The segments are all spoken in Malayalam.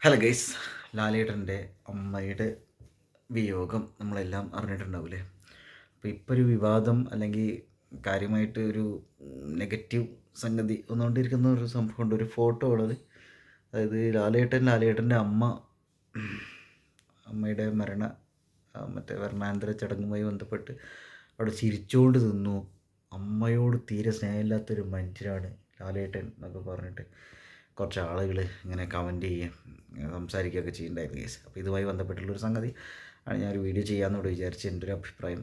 ഹലോ ഗൈസ്, ലാലേട്ടൻ്റെ അമ്മയുടെ വിയോഗം നമ്മളെല്ലാം അറിഞ്ഞിട്ടുണ്ടാവില്ലേ. അപ്പോൾ ഇപ്പോൾ ഒരു വിവാദം അല്ലെങ്കിൽ കാര്യമായിട്ട് ഒരു നെഗറ്റീവ് സംഗതി വന്നുകൊണ്ടിരിക്കുന്ന ഒരു സംഭവമുണ്ട്. ഒരു ഫോട്ടോ ഉള്ളത്, അതായത് ലാലേട്ടൻ്റെ അമ്മയുടെ മറ്റേ മരണാനന്തര ചടങ്ങുമായി ബന്ധപ്പെട്ട് അവിടെ ചിരിച്ചുകൊണ്ട് നിന്നു. അമ്മയോട് തീരെ സ്നേഹമില്ലാത്തൊരു മനുഷ്യരാണ് ലാലേട്ടൻ എന്നൊക്കെ പറഞ്ഞിട്ട് കുറച്ച് ആളുകൾ ഇങ്ങനെ കമൻറ്റ് ചെയ്യുകയും സംസാരിക്കുകയൊക്കെ ചെയ്യുന്നുണ്ടായിരുന്നു കേസ്. അപ്പോൾ ഇതുമായി ബന്ധപ്പെട്ടുള്ളൊരു സംഗതി ആണ് ഞാനൊരു വീഡിയോ ചെയ്യാമെന്നോട് വിചാരിച്ച് എൻ്റെ ഒരു അഭിപ്രായം.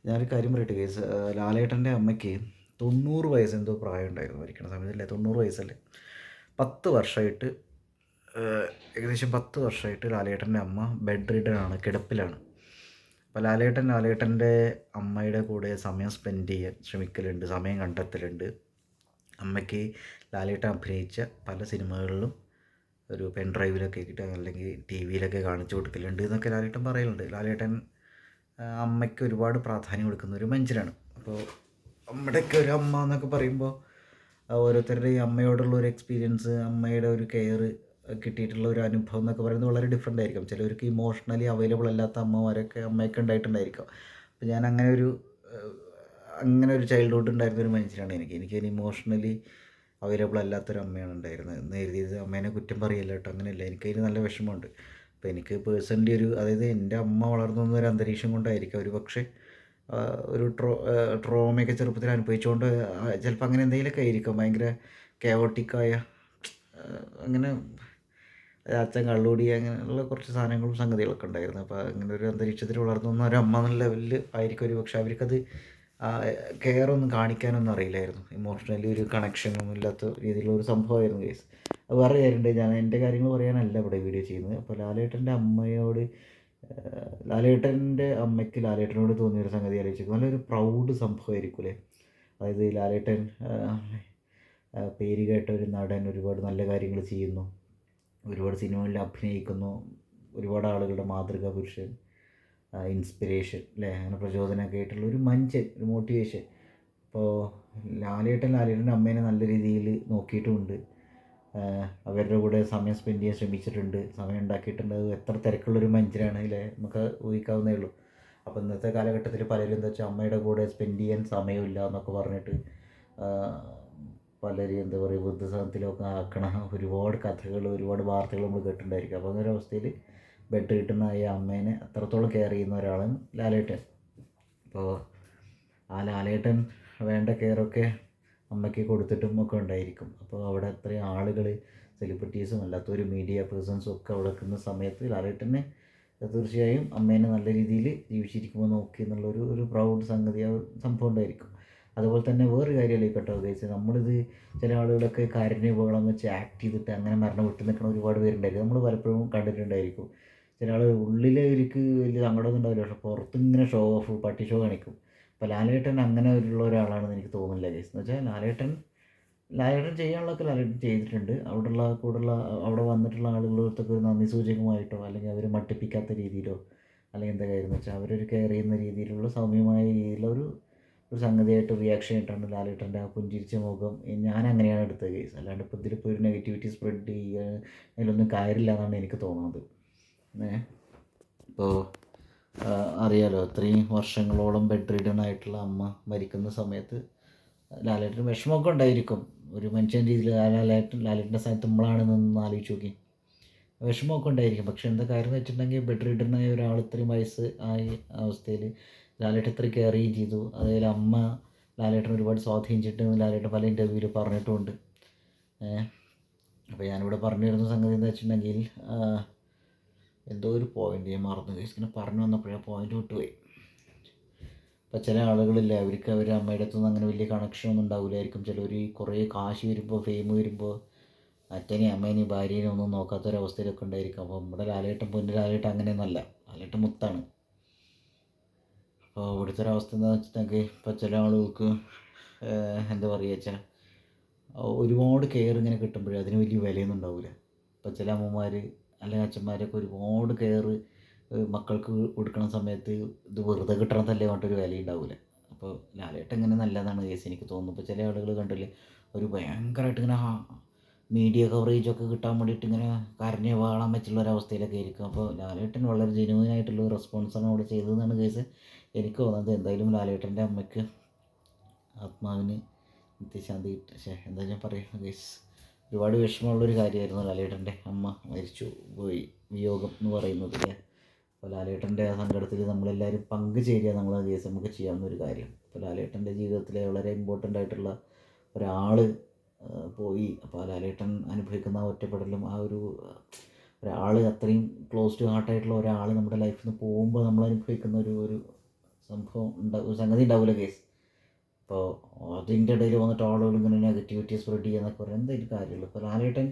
ഞാനൊരു കാര്യം പറയട്ടെ കേസ്. ലാലേട്ടൻ്റെ അമ്മയ്ക്ക് 90 വയസ്സ് എന്തോ പ്രായം ഉണ്ടായിരുന്നു മരിക്കണ സമയത്തല്ലേ. 90 വയസ്സല്ലേ. 10 വർഷമായിട്ട് ഏകദേശം 10 വർഷമായിട്ട് ലാലേട്ടൻ്റെ അമ്മ ബെഡ് റിഡൻ ആണ്, കിടപ്പിലാണ്. അപ്പോൾ ലാലേട്ടൻ്റെ അമ്മയുടെ കൂടെ സമയം സ്പെൻഡ് ചെയ്യാൻ ശ്രമിക്കലുണ്ട്, സമയം കണ്ടെത്തലുണ്ട്. അമ്മയ്ക്ക് ലാലേട്ടൻ അഭിനയിച്ച പല സിനിമകളിലും ഒരു പെൻ ഡ്രൈവിലൊക്കെ കിട്ടുക അല്ലെങ്കിൽ ടി വിയിലൊക്കെ കാണിച്ചു കൊടുക്കലുണ്ട് എന്നൊക്കെ ലാലേട്ടൻ പറയലുണ്ട്. ലാലേട്ടൻ അമ്മയ്ക്ക് ഒരുപാട് പ്രാധാന്യം കൊടുക്കുന്ന ഒരു മനുഷ്യനാണ്. അപ്പോൾ നമ്മുടെയൊക്കെ ഒരു അമ്മ എന്നൊക്കെ പറയുമ്പോൾ ഓരോരുത്തരുടെയും അമ്മയോടുള്ള ഒരു എക്സ്പീരിയൻസ്, അമ്മയുടെ ഒരു കെയർ കിട്ടിയിട്ടുള്ള ഒരു അനുഭവം എന്നൊക്കെ പറയുന്നത് വളരെ ഡിഫറെൻ്റ് ആയിരിക്കും. ചിലവർക്ക് ഇമോഷണലി അവൈലബിൾ അല്ലാത്ത അമ്മയൊക്കെ ഉണ്ടായിട്ടുണ്ടായിരിക്കും. അപ്പോൾ ഞാൻ അങ്ങനെ ഒരു ചൈൽഡ്ഹുഡ് ഉണ്ടായിരുന്ന ഒരു മനുഷ്യനാണ്. എനിക്കൊരു ഇമോഷണലി അവൈലബിൾ അല്ലാത്തൊരു അമ്മയാണ് ഉണ്ടായിരുന്നത് എന്ന് എഴുതിയത്. അമ്മേനെ കുറ്റം പറയില്ല കേട്ടോ, അങ്ങനെയല്ല. എനിക്കതിന് നല്ല വിഷമമുണ്ട്. അപ്പോൾ എനിക്ക് പേഴ്സണലി അതായത് എൻ്റെ അമ്മ വളർന്നു വന്ന ഒരു അന്തരീക്ഷം കൊണ്ടായിരിക്കും ഒരു പക്ഷേ ഒരു ട്രോമയൊക്കെ ചെറുപ്പത്തിൽ അനുഭവിച്ചുകൊണ്ട് ചിലപ്പോൾ അങ്ങനെ എന്തെങ്കിലുമൊക്കെ ആയിരിക്കും. ഭയങ്കര കെയോട്ടിക്കായ അങ്ങനെ അച്ഛൻ കള്ളുകൂടി അങ്ങനെയുള്ള കുറച്ച് സാധനങ്ങളും സംഗതികളൊക്കെ ഉണ്ടായിരുന്നു. അപ്പോൾ അങ്ങനെ ഒരു അന്തരീക്ഷത്തിൽ വളർന്നു വന്ന ഒരു അമ്മ എന്നുള്ള ലെവലിൽ ആയിരിക്കും ഒരു പക്ഷേ അവർക്കത് കെയറൊന്നും കാണിക്കാനൊന്നും അറിയില്ലായിരുന്നു. ഇമോഷണലി ഒരു കണക്ഷനൊന്നും ഇല്ലാത്ത രീതിയിലുള്ള ഒരു സംഭവമായിരുന്നു കേസ്. അത് വേറെ കാര്യമുണ്ട്. ഞാൻ എൻ്റെ കാര്യങ്ങൾ പറയാനല്ല ഇവിടെ വീഡിയോ ചെയ്യുന്നത്. അപ്പോൾ ലാലേട്ടൻ്റെ അമ്മയ്ക്ക് ലാലേട്ടനോട് തോന്നിയൊരു സംഗതി ആലോചിക്കും. നല്ലൊരു പ്രൗഡ് സംഭവമായിരിക്കും അല്ലേ. അതായത് ലാലേട്ടൻ പേര് കേട്ട ഒരു നടൻ, ഒരുപാട് നല്ല കാര്യങ്ങൾ ചെയ്യുന്നു, ഒരുപാട് സിനിമകളിൽ അഭിനയിക്കുന്നു, ഒരുപാട് ആളുകളുടെ മാതൃകാ പുരുഷൻ, ഇൻസ്പിരേഷൻ അല്ലേ, അങ്ങനെ പ്രചോദനമൊക്കെ ആയിട്ടുള്ള ഒരു മനുഷ്യൻ, ഒരു മോട്ടിവേഷൻ. അപ്പോൾ ലാലേട്ടൻ്റെ അമ്മേനെ നല്ല രീതിയിൽ നോക്കിയിട്ടുമുണ്ട്. അവരുടെ കൂടെ സമയം സ്പെൻഡ് ചെയ്യാൻ ശ്രമിച്ചിട്ടുണ്ട്, സമയം ഉണ്ടാക്കിയിട്ടുണ്ട്. അത് എത്ര തിരക്കുള്ളൊരു മനുഷ്യനാണ് അല്ലേ, നമുക്ക് ഊഹിക്കാവുന്നേ ഉള്ളൂ. അപ്പോൾ ഇന്നത്തെ കാലഘട്ടത്തിൽ പലരും എന്താ വെച്ചാൽ അമ്മയുടെ കൂടെ സ്പെൻഡ് ചെയ്യാൻ സമയമില്ല എന്നൊക്കെ പറഞ്ഞിട്ട് പലരും എന്താ പറയുക വൃദ്ധസദനത്തിലൊക്കെ ആക്കണ ഒരുപാട് കഥകൾ, ഒരുപാട് വാർത്തകൾ നമ്മൾ കേട്ടിട്ടുണ്ടായിരിക്കും. അപ്പോൾ അങ്ങനെ അവസ്ഥയിൽ ബെഡ് റിട്ടനായ അമ്മേനെ അത്രത്തോളം കെയർ ചെയ്യുന്ന ഒരാളാണ് ലാലേട്ടൻ. അപ്പോൾ ആ ലാലേട്ടൻ വേണ്ട കെയറൊക്കെ അമ്മയ്ക്ക് കൊടുത്തിട്ടും ഒക്കെ ഉണ്ടായിരിക്കും. അപ്പോൾ അവിടെ അത്രയും ആളുകൾ, സെലിബ്രിറ്റീസും അല്ലാത്തൊരു മീഡിയ പേഴ്സൺസും ഒക്കെ അവിടെ നിൽക്കുന്ന സമയത്ത് ലാലേട്ടനെ തീർച്ചയായും അമ്മേനെ നല്ല രീതിയിൽ ജീവിച്ചിരിക്കുമ്പോൾ നോക്കി എന്നുള്ളൊരു പ്രൗഡ് സംഭവം ഉണ്ടായിരിക്കും. അതുപോലെ തന്നെ വേറൊരു കാര്യമല്ലേ കേട്ടോ ഗൈസ്, നമ്മളിത് ചില ആളുകളൊക്കെ കാരുണ്യബഹളം വെച്ച് ആക്ട് ചെയ്തിട്ട് അങ്ങനെ മരണം വിട്ടു നിൽക്കുന്ന ഒരുപാട് പേരുണ്ടായിരിക്കും. നമ്മൾ പലപ്പോഴും കണ്ടിട്ടുണ്ടായിരിക്കും. ചില ആൾ ഉള്ളിൽ അവർക്ക് വലിയ സങ്കടമൊന്നും ഉണ്ടാവില്ല, പക്ഷെ പുറത്ത് ഇങ്ങനെ ഷോ ഓഫ്, പട്ടി ഷോ കാണിക്കും. അപ്പോൾ ലാലേട്ടൻ അങ്ങനെ ഉള്ള ഒരാളാണെന്ന് എനിക്ക് തോന്നുന്നില്ല ഗൈസ്. എന്ന് വെച്ചാൽ ലാലേട്ടൻ ചെയ്യാനുള്ളതൊക്കെ ലാലേട്ടൻ ചെയ്തിട്ടുണ്ട്. അവിടെ വന്നിട്ടുള്ള ആളുകളൊക്കെ ഒരു നന്ദി സൂചകമായിട്ടോ അല്ലെങ്കിൽ അവരെ മട്ടിപ്പിക്കാത്ത രീതിയിലോ അല്ലെങ്കിൽ എന്താ കാര്യം എന്ന് വെച്ചാൽ അവരൊരു കെയർ ചെയ്യുന്ന രീതിയിലുള്ള സൗമ്യമായ രീതിയിലുള്ള ഒരു സംഗതിയായിട്ട്, റിയാക്ഷൻ ആയിട്ടാണ് ലാലേട്ടൻ്റെ ആ പുഞ്ചിരിച്ച മുഖം ഞാൻ അങ്ങനെയാണ് എടുത്തത് കേസ്. അല്ലാണ്ട് ഇപ്പോൾ ഇതിലിപ്പോൾ ഒരു നെഗറ്റിവിറ്റി സ്പ്രെഡ് ചെയ്യുക അതിലൊന്നും കാര്യമില്ല എന്നാണ് എനിക്ക് തോന്നുന്നത്. ഇപ്പോൾ അറിയാലോ, അത്രയും വർഷങ്ങളോളം ബെഡ് റിഡൺ ആയിട്ടുള്ള അമ്മ മരിക്കുന്ന സമയത്ത് ലാലേട്ടന് വിഷമമൊക്കെ ഉണ്ടായിരിക്കും. ഒരു മനുഷ്യൻ രീതിയിൽ ലാലേട്ടൻ്റെ സ്ഥാനത്ത് നമ്മളാണെന്നൊന്ന് ആലോചിച്ച് നോക്കി, വിഷമമൊക്കെ ഉണ്ടായിരിക്കും. പക്ഷെ എന്താ കാര്യം എന്ന് വെച്ചിട്ടുണ്ടെങ്കിൽ ബെഡ് റിഡനായ ഒരാൾ ഇത്രയും വയസ്സ് ആയ അവസ്ഥയിൽ ലാലേട്ടൻ ഇത്ര കെയർ ചെയ്യുകയും ചെയ്തു. അതായത് അമ്മ ലാലേട്ടൻ ഒരുപാട് സ്വാധീനിച്ചിട്ട് ലാലേട്ടൻ പല ഇൻ്റർവ്യൂവിൽ പറഞ്ഞിട്ടുമുണ്ട്. അപ്പോൾ ഞാനിവിടെ പറഞ്ഞു വരുന്ന സംഗതി എന്താ വെച്ചിട്ടുണ്ടെങ്കിൽ എന്തോ ഒരു പോയിൻ്റ് ഞാൻ മറന്നു, ഇങ്ങനെ പറഞ്ഞു വന്നപ്പോഴേ പോയിൻ്റ് വിട്ടുപോയി. ഇപ്പോൾ ചില ആളുകളില്ല, അവർക്ക് അവരുടെ അമ്മയുടെ അടുത്തൊന്നും അങ്ങനെ വലിയ കണക്ഷനൊന്നും ഉണ്ടാവില്ലായിരിക്കും. ചിലർ കുറേ കാശ് വരുമ്പോൾ, ഫെയിം വരുമ്പോൾ അച്ഛനെയും അമ്മേനെയും ഭാര്യേനെയും ഒന്നും നോക്കാത്തൊരവസ്ഥയിലൊക്കെ ഉണ്ടായിരിക്കും. അപ്പോൾ നമ്മുടെ പൊന്നു ലാലേട്ടൻ അങ്ങനെയൊന്നുമല്ല, ലാലേട്ടൻ മുത്താണ്. അപ്പോൾ ഇവിടുത്തെ ഒരവസ്ഥ എന്താണെന്ന് വെച്ചിട്ടുണ്ടെങ്കിൽ ഇപ്പോൾ ചില ആളുകൾക്ക് എന്താ പറയുക വെച്ചാൽ ഒരുപാട് കെയർ ഇങ്ങനെ കിട്ടുമ്പോഴേ അതിന് വലിയ വിലയൊന്നും ഉണ്ടാവില്ല. ഇപ്പോൾ ചില അമ്മമാർ അല്ലെങ്കിൽ അച്ഛന്മാരൊക്കെ ഒരുപാട് കെയർ മക്കൾക്ക് കൊടുക്കുന്ന സമയത്ത് ഇത് വെറുതെ കിട്ടണതല്ലേ പറഞ്ഞിട്ടൊരു വില ഉണ്ടാവില്ല. അപ്പോൾ ലാലേട്ടൻ ഇങ്ങനെ നല്ലതാണ് കേസ് എനിക്ക് തോന്നുന്നു. ഇപ്പോൾ ചില ആളുകൾ കണ്ടില്ലേ, ഒരു ഭയങ്കരമായിട്ട് ഇങ്ങനെ മീഡിയ കവറേജൊക്കെ കിട്ടാൻ വേണ്ടിയിട്ട് ഇങ്ങനെ കരഞ്ഞ് വാളാൻ പറ്റുള്ള ഒരവസ്ഥയിലൊക്കെ ആയിരിക്കും. അപ്പോൾ ലാലേട്ടൻ വളരെ ജെന്യൂനായിട്ടുള്ള റെസ്പോൺസാണ് അവിടെ ചെയ്തതെന്നാണ് കേസ് എനിക്ക് തോന്നുന്നത്. എന്തായാലും ലാലേട്ടൻ്റെ അമ്മയ്ക്ക് ആത്മാവിന് നിത്യശാന്തി എന്താ ഞാൻ പറയുക ഗൈസ്, ഒരുപാട് വിഷമമുള്ളൊരു കാര്യമായിരുന്നു ലാലേട്ടൻ്റെ അമ്മ മരിച്ചു പോയി വിയോഗം എന്ന് പറയുന്നത്. അപ്പോൾ ലാലേട്ടൻ്റെ ആ സങ്കടത്തിൽ നമ്മളെല്ലാവരും പങ്കുചേരുക നമ്മളെ കേസ് നമുക്ക് ചെയ്യാവുന്ന ഒരു കാര്യം. അപ്പോൾ ലാലേട്ടൻ്റെ ജീവിതത്തിലെ വളരെ ഇമ്പോർട്ടൻ്റ് ആയിട്ടുള്ള ഒരാൾ പോയി. അപ്പോൾ ലാലേട്ടൻ അനുഭവിക്കുന്ന ഒറ്റപ്പെടലും ആ ഒരാൾ അത്രയും ക്ലോസ് ടു ഹാർട്ടായിട്ടുള്ള ഒരാൾ നമ്മുടെ ലൈഫിൽ നിന്ന് പോകുമ്പോൾ നമ്മൾ അനുഭവിക്കുന്ന ഒരു സംഭവം ഒരു സംഗതി ഉണ്ടാവില്ല കേസ്. അപ്പോൾ അതിൻ്റെ ഇടയിൽ വന്നിട്ട് ആളുകൾ ഇങ്ങനെ നെഗറ്റിവിറ്റി സ്പ്രെഡ് ചെയ്യാന്നൊക്കെ പറയാൻ എന്തായാലും കാര്യമുള്ളൂ. ഇപ്പോൾ ലാലേട്ടൻ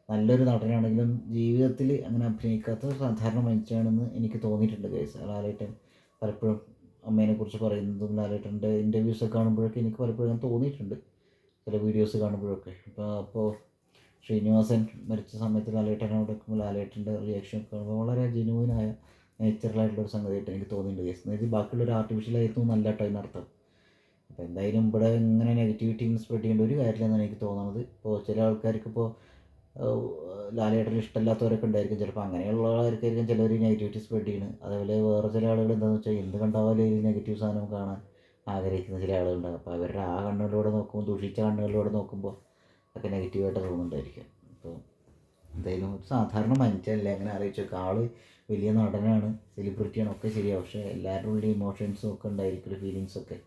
നല്ലൊരു നടനാണെങ്കിലും ജീവിതത്തിൽ അങ്ങനെ അഭിനയിക്കാത്ത ഒരു സാധാരണ മനുഷ്യനാണെന്ന് എനിക്ക് തോന്നിയിട്ടുണ്ട് കേസ്. ലാലേട്ടൻ പലപ്പോഴും അമ്മേനെക്കുറിച്ച് പറയുന്നതും ലാലേട്ടൻ്റെ ഇൻ്റർവ്യൂസൊക്കെ കാണുമ്പോഴൊക്കെ എനിക്ക് പലപ്പോഴും ഞാൻ തോന്നിയിട്ടുണ്ട്, ചില വീഡിയോസ് കാണുമ്പോഴൊക്കെ. അപ്പോൾ ശ്രീനിവാസൻ മരിച്ച സമയത്ത് ലാലേട്ടനോട് നിൽക്കുമ്പോൾ ലാലേട്ടൻ്റെ റിയാക്ഷൻ കാണുമ്പോൾ വളരെ ജെന്യൂനായ നേച്ചുറലായിട്ടുള്ളൊരു സംഗതിയായിട്ട് എനിക്ക് തോന്നിയിട്ടുണ്ട് കേസ്. അതായത് ബാക്കിയുള്ളൊരു ആർട്ടിഫിഷ്യലായിരുന്നു നല്ല കേട്ടോ അതിനർത്ഥം. അപ്പോൾ എന്തായാലും ഇവിടെ ഇങ്ങനെ നെഗറ്റിവിറ്റി സ്പ്രെഡ് ചെയ്യേണ്ട ഒരു കാര്യമില്ലെന്നാണ് എനിക്ക് തോന്നുന്നത്. ഇപ്പോൾ ചില ആൾക്കാർക്ക് ഇപ്പോൾ ലാലേട്ടന് ഇഷ്ടമില്ലാത്തവരൊക്കെ ഉണ്ടായിരിക്കും, ചിലപ്പോൾ അങ്ങനെയുള്ളവർക്കായിരിക്കും ചിലർ നെഗറ്റിവിറ്റി സ്പ്രെഡ് ചെയ്യുന്നത്. അതേപോലെ വേറെ ചില ആളുകൾ എന്താണെന്ന് വെച്ചാൽ എന്ത് കണ്ടാലും ഈ നെഗറ്റീവ് സാധനം കാണാൻ ആഗ്രഹിക്കുന്ന ചില ആളുകളുണ്ടാകും. അപ്പോൾ അവരുടെ ആ കണ്ണുകളിലൂടെ നോക്കുമ്പോൾ, ദൂഷിച്ച കണ്ണുകളിലൂടെ നോക്കുമ്പോൾ ഒക്കെ നെഗറ്റീവായിട്ട് തോന്നുന്നുണ്ടായിരിക്കും. അപ്പോൾ എന്തായാലും ഒരു സാധാരണ മനുഷ്യനല്ലേ, അങ്ങനെ ആലോചിച്ച് നോക്കുക. ആൾ വലിയ നടനാണ്, സെലിബ്രിറ്റിയാണ്, ഒക്കെ ശരിയാണ്. പക്ഷേ എല്ലാവരുടെ ഉള്ളിൽ ഇമോഷൻസും ഒക്കെ ഉണ്ടായിരിക്കും, ഫീലിങ്സൊക്കെ.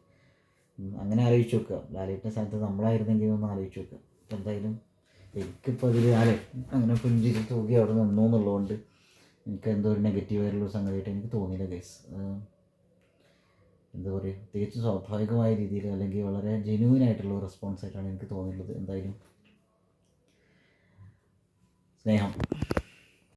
അങ്ങനെ ആലോചിച്ച് നോക്കുക, ലാലേട്ടൻ്റെ സ്ഥാനത്ത് നമ്മളായിരുന്നെങ്കിൽ ഒന്ന് ആലോചിച്ച് നോക്കുക. അപ്പോൾ എന്തായാലും എനിക്കിപ്പോൾ അതിൽ അങ്ങനെ പുഞ്ചിരി തൂക്കി അവിടെ നിന്നു എന്നുള്ളതുകൊണ്ട് എനിക്ക് എന്തോ ഒരു നെഗറ്റീവായിട്ടുള്ളൊരു സംഗതിയായിട്ട് എനിക്ക് തോന്നിയില്ല കേസ്. എന്താ പറയുക, തികച്ചും സ്വാഭാവികമായ രീതിയിൽ അല്ലെങ്കിൽ വളരെ ജെന്യൂനായിട്ടുള്ള റെസ്പോൺസായിട്ടാണ് എനിക്ക് തോന്നിയിട്ടുള്ളത്. എന്തായാലും സ്നേഹം.